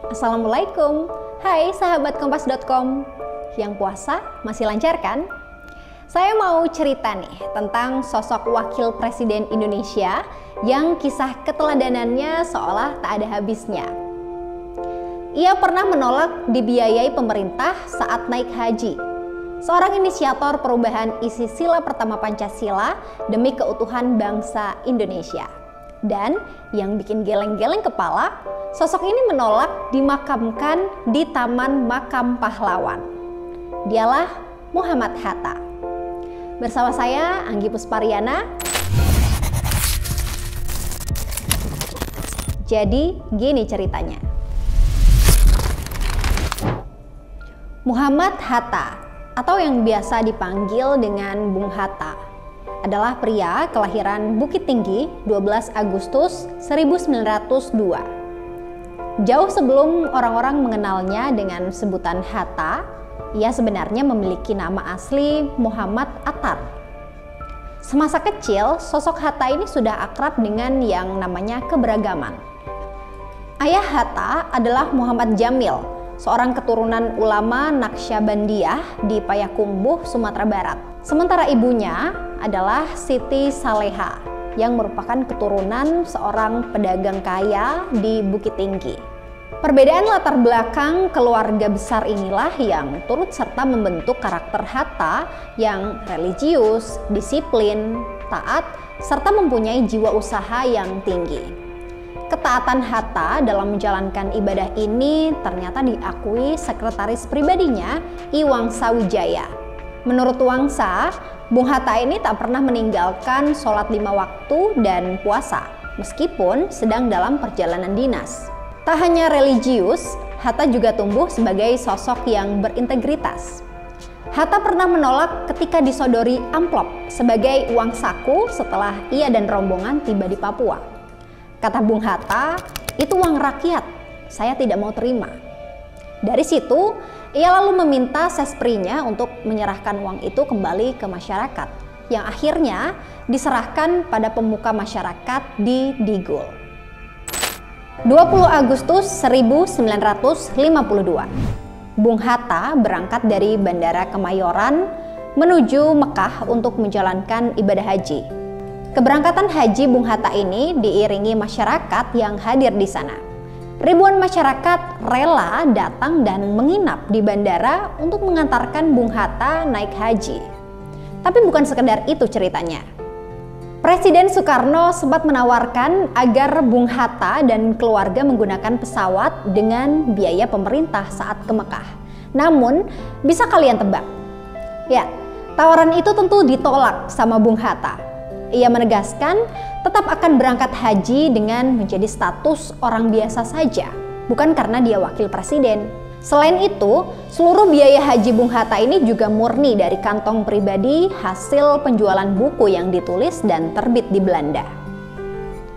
Assalamualaikum. Hai sahabat kompas.com. Yang puasa masih lancar kan? Saya mau cerita nih tentang sosok wakil presiden Indonesia yang kisah keteladanannya seolah tak ada habisnya. Ia pernah menolak dibiayai pemerintah saat naik haji. Seorang inisiator perubahan isi sila pertama Pancasila demi keutuhan bangsa Indonesia. Dan yang bikin geleng-geleng kepala, sosok ini menolak dimakamkan di Taman Makam Pahlawan. Dialah Muhammad Hatta. Bersama saya, Anggi Puspariana. Jadi, gini ceritanya. Muhammad Hatta, atau yang biasa dipanggil dengan Bung Hatta, adalah pria kelahiran Bukit Tinggi 12 Agustus 1902. Jauh sebelum orang-orang mengenalnya dengan sebutan Hatta, ia sebenarnya memiliki nama asli Muhammad Attar. Semasa kecil, sosok Hatta ini sudah akrab dengan yang namanya keberagaman. Ayah Hatta adalah Muhammad Jamil, seorang keturunan ulama Naqsyabandiyah di Payakumbuh, Sumatera Barat. Sementara ibunya adalah Siti Saleha yang merupakan keturunan seorang pedagang kaya di Bukit Tinggi. Perbedaan latar belakang keluarga besar inilah yang turut serta membentuk karakter Hatta yang religius, disiplin, taat, serta mempunyai jiwa usaha yang tinggi. Ketaatan Hatta dalam menjalankan ibadah ini ternyata diakui sekretaris pribadinya, I Wangsa Wijaya. Menurut Wangsa, Bung Hatta ini tak pernah meninggalkan sholat 5 waktu dan puasa, meskipun sedang dalam perjalanan dinas. Tak hanya religius, Hatta juga tumbuh sebagai sosok yang berintegritas. Hatta pernah menolak ketika disodori amplop sebagai uang saku setelah ia dan rombongan tiba di Papua. Kata Bung Hatta, itu uang rakyat, saya tidak mau terima. Dari situ, ia lalu meminta sesprinya untuk menyerahkan uang itu kembali ke masyarakat, yang akhirnya diserahkan pada pemuka masyarakat di Digul. 20 Agustus 1952, Bung Hatta berangkat dari Bandara Kemayoran menuju Mekah untuk menjalankan ibadah haji. Keberangkatan haji Bung Hatta ini diiringi masyarakat yang hadir di sana. Ribuan masyarakat rela datang dan menginap di bandara untuk mengantarkan Bung Hatta naik haji. Tapi bukan sekedar itu ceritanya. Presiden Soekarno sempat menawarkan agar Bung Hatta dan keluarga menggunakan pesawat dengan biaya pemerintah saat ke Mekah. Namun, bisa kalian tebak? Ya, tawaran itu tentu ditolak sama Bung Hatta. Ia menegaskan tetap akan berangkat haji dengan menjadi status orang biasa saja, bukan karena dia wakil presiden. Selain itu, seluruh biaya haji Bung Hatta ini juga murni dari kantong pribadi hasil penjualan buku yang ditulis dan terbit di Belanda.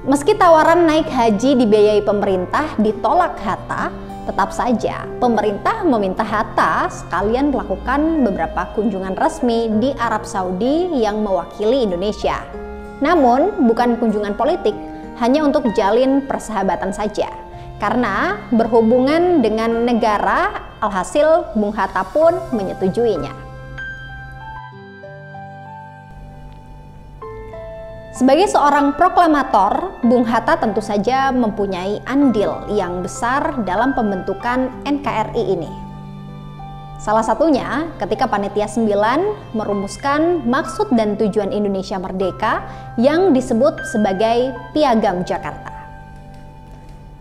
Meski tawaran naik haji dibiayai pemerintah ditolak Hatta, tetap saja pemerintah meminta Hatta sekalian melakukan beberapa kunjungan resmi di Arab Saudi yang mewakili Indonesia. Namun bukan kunjungan politik, hanya untuk jalin persahabatan saja. Karena berhubungan dengan negara, alhasil Bung Hatta pun menyetujuinya. Sebagai seorang proklamator, Bung Hatta tentu saja mempunyai andil yang besar dalam pembentukan NKRI ini. Salah satunya ketika Panitia 9 merumuskan maksud dan tujuan Indonesia Merdeka yang disebut sebagai Piagam Jakarta.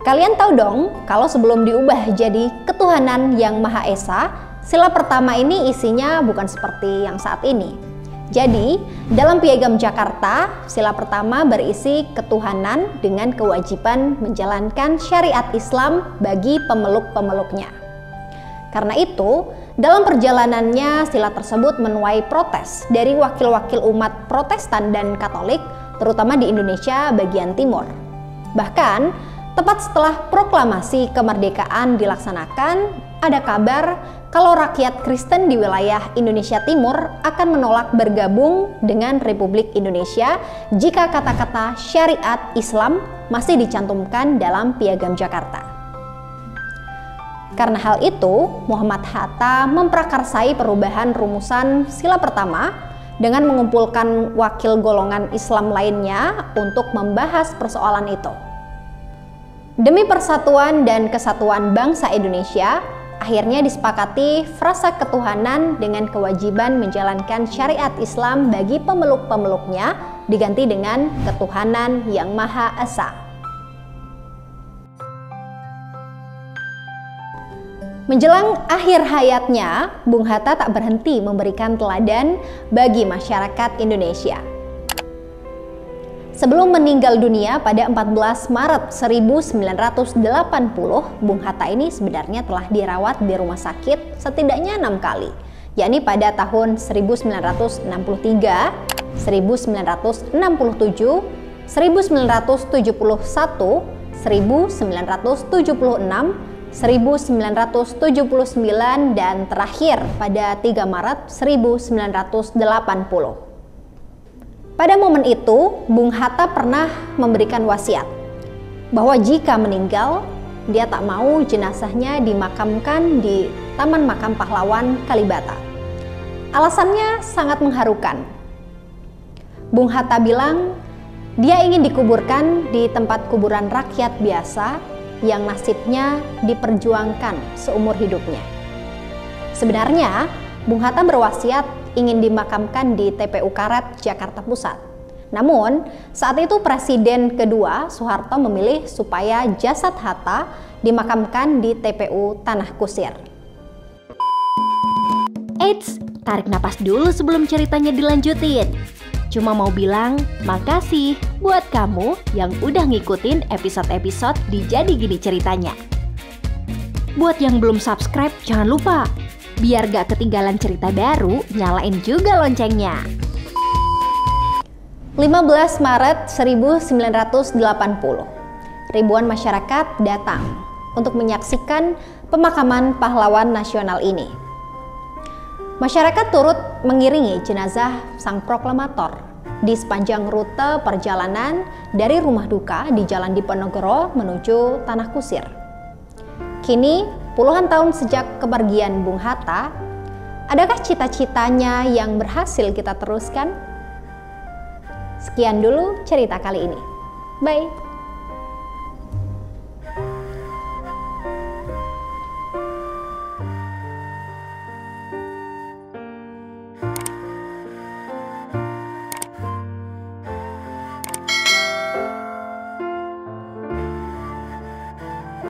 Kalian tahu dong kalau sebelum diubah jadi Ketuhanan Yang Maha Esa, sila pertama ini isinya bukan seperti yang saat ini. Jadi, dalam Piagam Jakarta, sila pertama berisi ketuhanan dengan kewajiban menjalankan syariat Islam bagi pemeluk-pemeluknya. Karena itu, dalam perjalanannya sila tersebut menuai protes dari wakil-wakil umat Protestan dan Katolik, terutama di Indonesia bagian timur. Bahkan, tepat setelah proklamasi kemerdekaan dilaksanakan, ada kabar kalau rakyat Kristen di wilayah Indonesia Timur akan menolak bergabung dengan Republik Indonesia jika kata-kata syariat Islam masih dicantumkan dalam Piagam Jakarta. Karena hal itu, Muhammad Hatta memprakarsai perubahan rumusan sila pertama dengan mengumpulkan wakil golongan Islam lainnya untuk membahas persoalan itu. Demi persatuan dan kesatuan bangsa Indonesia, akhirnya disepakati frasa ketuhanan dengan kewajiban menjalankan syariat Islam bagi pemeluk-pemeluknya diganti dengan ketuhanan yang Maha Esa. Menjelang akhir hayatnya, Bung Hatta tak berhenti memberikan teladan bagi masyarakat Indonesia. Sebelum meninggal dunia pada 14 Maret 1980, Bung Hatta ini sebenarnya telah dirawat di rumah sakit setidaknya 6 kali, yakni pada tahun 1963, 1967, 1971, 1976, 1979 dan terakhir pada 3 Maret 1980. Pada momen itu, Bung Hatta pernah memberikan wasiat bahwa jika meninggal, dia tak mau jenazahnya dimakamkan di Taman Makam Pahlawan Kalibata. Alasannya sangat mengharukan. Bung Hatta bilang, dia ingin dikuburkan di tempat kuburan rakyat biasa yang nasibnya diperjuangkan seumur hidupnya. Sebenarnya, Bung Hatta berwasiat ingin dimakamkan di TPU Karet, Jakarta Pusat. Namun, saat itu Presiden kedua Soeharto memilih supaya jasad Hatta dimakamkan di TPU Tanah Kusir. Eits, tarik napas dulu sebelum ceritanya dilanjutin. Cuma mau bilang makasih buat kamu yang udah ngikutin episode-episode di Jadi Gini Ceritanya. Buat yang belum subscribe, jangan lupa. Biar gak ketinggalan cerita baru, nyalain juga loncengnya. 15 Maret 1980, ribuan masyarakat datang untuk menyaksikan pemakaman pahlawan nasional ini. Masyarakat turut mengiringi jenazah sang proklamator di sepanjang rute perjalanan dari rumah duka di Jalan Diponegoro menuju Tanah Kusir. Kini, puluhan tahun sejak kepergian Bung Hatta, adakah cita-citanya yang berhasil kita teruskan? Sekian dulu cerita kali ini. Bye!